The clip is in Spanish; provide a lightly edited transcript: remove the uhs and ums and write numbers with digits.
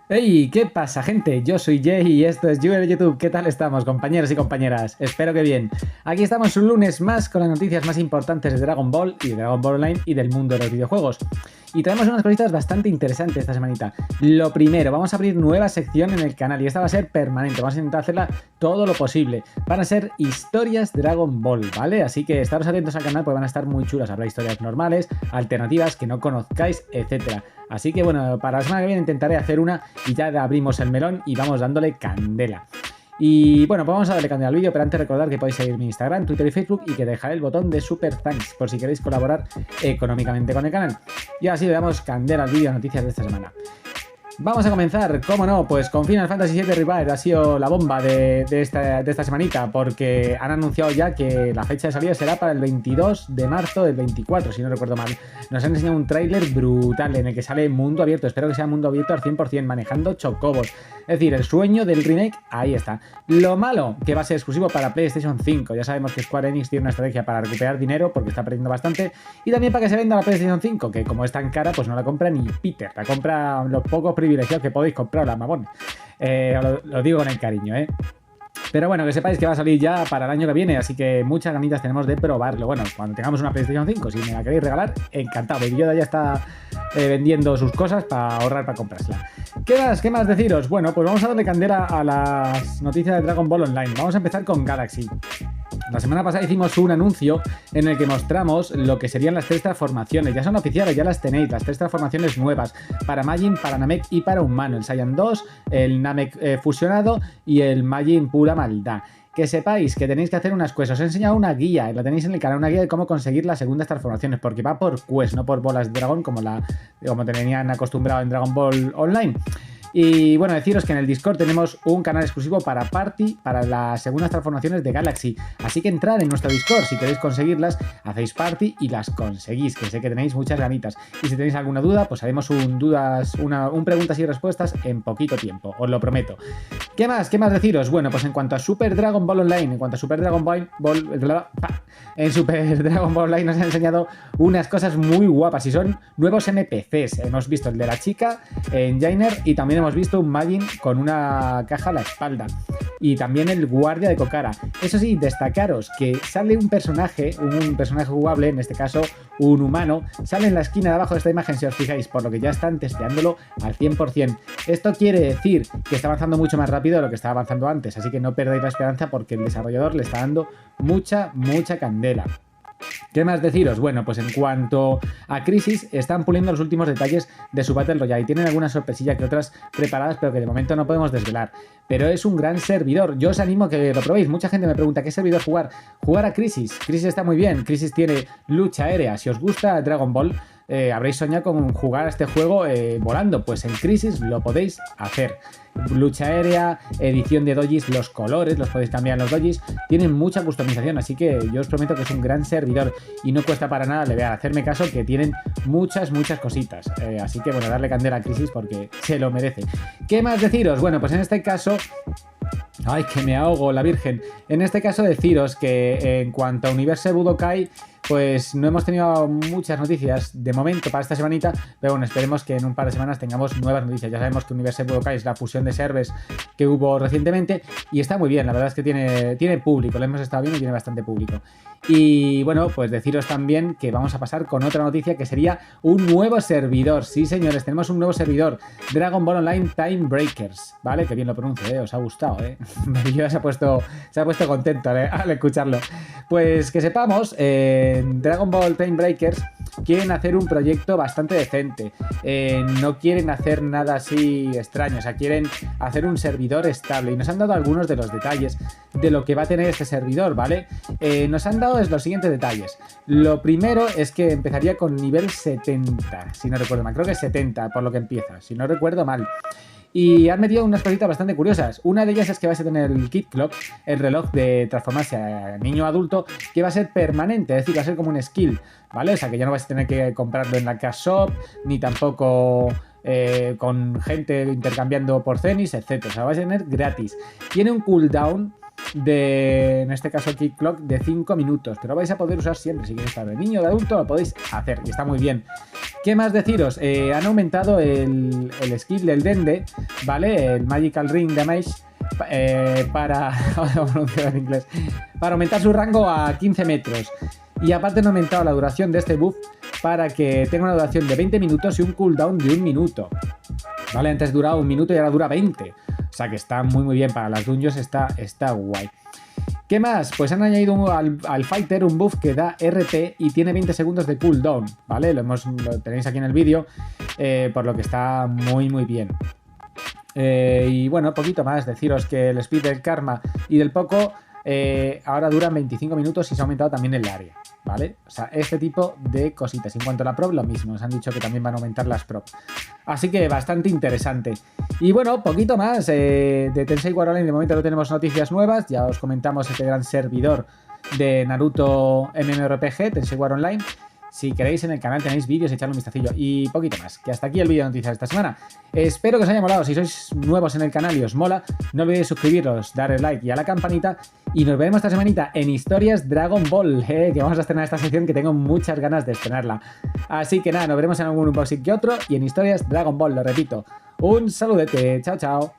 Hey, ¿qué pasa, gente? Yo soy Jay y esto es YouTube. ¿Qué tal estamos, compañeros y compañeras? Espero que bien. Aquí estamos un lunes más con las noticias más importantes de Dragon Ball y de Dragon Ball Online y del mundo de los videojuegos. Y traemos unas cositas bastante interesantes esta semanita. Lo primero, vamos a abrir nueva sección en el canal y esta va a ser permanente. Vamos a intentar hacerla todo lo posible. Van a ser historias Dragon Ball, ¿vale? Así que estaros atentos al canal porque van a estar muy chulas. Habrá historias normales, alternativas que no conozcáis, etcétera. Así que bueno, para la semana que viene intentaré hacer una y ya abrimos el melón y vamos dándole candela. Y bueno, pues vamos a darle candela al vídeo, pero antes recordad que podéis seguir mi Instagram, Twitter y Facebook y que dejaré el botón de Super Thanks por si queréis colaborar económicamente con el canal. Y así le damos candela al vídeo de noticias de esta semana. Vamos a comenzar, cómo no, pues con Final Fantasy VII Rebirth ha sido la bomba de esta semanita, porque han anunciado ya que la fecha de salida será para el 22 de marzo del 24, si no recuerdo mal. Nos han enseñado un tráiler brutal en el que sale mundo abierto, espero que sea mundo abierto al 100%, manejando chocobos. Es decir, el sueño del remake, ahí está. Lo malo, que va a ser exclusivo para PlayStation 5. Ya sabemos que Square Enix tiene una estrategia para recuperar dinero, porque está perdiendo bastante, y también para que se venda la PlayStation 5, que como es tan cara, pues no la compra ni Peter, la compra los pocos privilegiados que podéis comprar, la mamón. Lo digo con el cariño, ¿eh? Pero bueno, que sepáis que va a salir ya para el año que viene, así que muchas ganitas tenemos de probarlo. Bueno, cuando tengamos una PlayStation 5, si me la queréis regalar, encantado. El Yoda ya está vendiendo sus cosas para ahorrar para comprársela. ¿Qué más deciros? Bueno, pues vamos a darle candela a las noticias de Dragon Ball Online. Vamos a empezar con Galaxy. La semana pasada hicimos un anuncio en el que mostramos lo que serían las 3 transformaciones. Ya son oficiales, ya las tenéis, las 3 transformaciones nuevas para Majin, para Namek y para Humano. El Saiyan 2, el Namek fusionado y el Majin pura maldad. Que sepáis que tenéis que hacer unas quests. Os he enseñado una guía, la tenéis en el canal, una guía de cómo conseguir las segundas transformaciones, porque va por quest, no por bolas de dragón como tenían acostumbrado en Dragon Ball Online. Y bueno, deciros que en el Discord tenemos un canal exclusivo para Party, para las segundas transformaciones de Galaxy. Así que entrad en nuestro Discord, si queréis conseguirlas, hacéis Party y las conseguís, que sé que tenéis muchas ganitas. Y si tenéis alguna duda, pues haremos un preguntas y respuestas en poquito tiempo, os lo prometo. ¿Qué más deciros? Bueno, pues en cuanto a Super Dragon Ball Online, en Super Dragon Ball Online nos han enseñado unas cosas muy guapas y son nuevos NPCs. Hemos visto el de la chica en Jainer y también hemos visto un Majin con una caja a la espalda y también el guardia de Kokara. Eso sí, destacaros que sale un personaje jugable, en este caso un humano, sale en la esquina de abajo de esta imagen si os fijáis, por lo que ya están testeándolo al 100%. Esto quiere decir que está avanzando mucho más rápido de lo que estaba avanzando antes, así que no perdáis la esperanza porque el desarrollador le está dando mucha candela. ¿Qué más deciros? Bueno, pues en cuanto a Crisis, están puliendo los últimos detalles de su Battle Royale y tienen alguna sorpresilla que otras preparadas, pero que de momento no podemos desvelar. Pero es un gran servidor, yo os animo a que lo probéis. Mucha gente me pregunta, ¿qué servidor jugar? Jugar a Crisis. Crisis está muy bien, Crisis tiene lucha aérea. Si os gusta Dragon Ball, habréis soñado con jugar a este juego volando, pues en Crisis lo podéis hacer. Lucha aérea, edición de dojis, los colores, los podéis cambiar en los dojis, tienen mucha customización, así que yo os prometo que es un gran servidor y no cuesta para nada, le voy a hacerme caso que tienen muchas cositas, así que bueno, darle candela a Crisis porque se lo merece. ¿Qué más deciros? Bueno, pues en este caso... ¡Ay, que me ahogo, la virgen! En este caso deciros que en cuanto a Universe Budokai, pues no hemos tenido muchas noticias de momento para esta semanita, pero bueno, esperemos que en un par de semanas tengamos nuevas noticias. Ya sabemos que Universe Budokai es la fusión de servers que hubo recientemente y está muy bien, la verdad es que tiene público, lo hemos estado viendo y tiene bastante público. Y bueno, pues deciros también que vamos a pasar con otra noticia que sería un nuevo servidor. Sí, señores, tenemos un nuevo servidor, Dragon Ball Online Time Breakers, ¿vale? Que bien lo pronuncio, os ha gustado, Yo se ha puesto contento al escucharlo. Pues que sepamos, Dragon Ball Time Breakers quieren hacer un proyecto bastante decente, no quieren hacer nada así extraño, o sea, quieren hacer un servidor estable y nos han dado algunos de los detalles de lo que va a tener este servidor, ¿vale? Nos han dado los siguientes detalles. Lo primero es que empezaría con nivel 70, si no recuerdo mal, creo que es 70 por lo que empieza, si no recuerdo mal. Y han metido unas cositas bastante curiosas. Una de ellas es que vais a tener el Kid Clock, el reloj de transformarse a niño adulto, que va a ser permanente, es decir, va a ser como un skill, ¿vale? O sea, que ya no vais a tener que comprarlo en la Cash Shop, ni tampoco con gente intercambiando por cenis, etc. O sea, vais a tener gratis. Tiene un cooldown en este caso Kid Clock, de 5 minutos, pero vais a poder usar siempre. Si queréis estar de niño o de adulto, lo podéis hacer y está muy bien. ¿Qué más deciros? Han aumentado el skill del Dende, ¿vale? El Magical Ring Damage para... vamos a pronunciar en inglés. Para aumentar su rango a 15 metros. Y aparte han aumentado la duración de este buff para que tenga una duración de 20 minutos y un cooldown de 1 minuto. ¿Vale? Antes duraba 1 minuto y ahora dura 20. O sea que está muy bien para las dungeons, está guay. ¿Qué más? Pues han añadido al Fighter un buff que da RP y tiene 20 segundos de cooldown, ¿vale? Lo tenéis aquí en el vídeo, por lo que está muy bien. Y bueno, poquito más, deciros que el speed del Karma y del Poco ahora duran 25 minutos y se ha aumentado también el área, ¿vale? O sea, este tipo de cositas. En cuanto a la prop, lo mismo, nos han dicho que también van a aumentar las prop. Así que bastante interesante. Y bueno, poquito más de Tensei War Online. De momento no tenemos noticias nuevas, ya os comentamos este gran servidor de Naruto MMORPG, Tensei War Online. Si queréis, en el canal tenéis vídeos, echarle un vistacillo. Y poquito más, que hasta aquí el vídeo de noticias de esta semana. Espero que os haya molado. Si sois nuevos en el canal y os mola, no olvidéis suscribiros, darle like y a la campanita. Y nos veremos esta semanita en Historias Dragon Ball, que vamos a estrenar esta sección que tengo muchas ganas de estrenarla. Así que nada, nos veremos en algún unboxing que otro y en Historias Dragon Ball, lo repito. Un saludete, chao.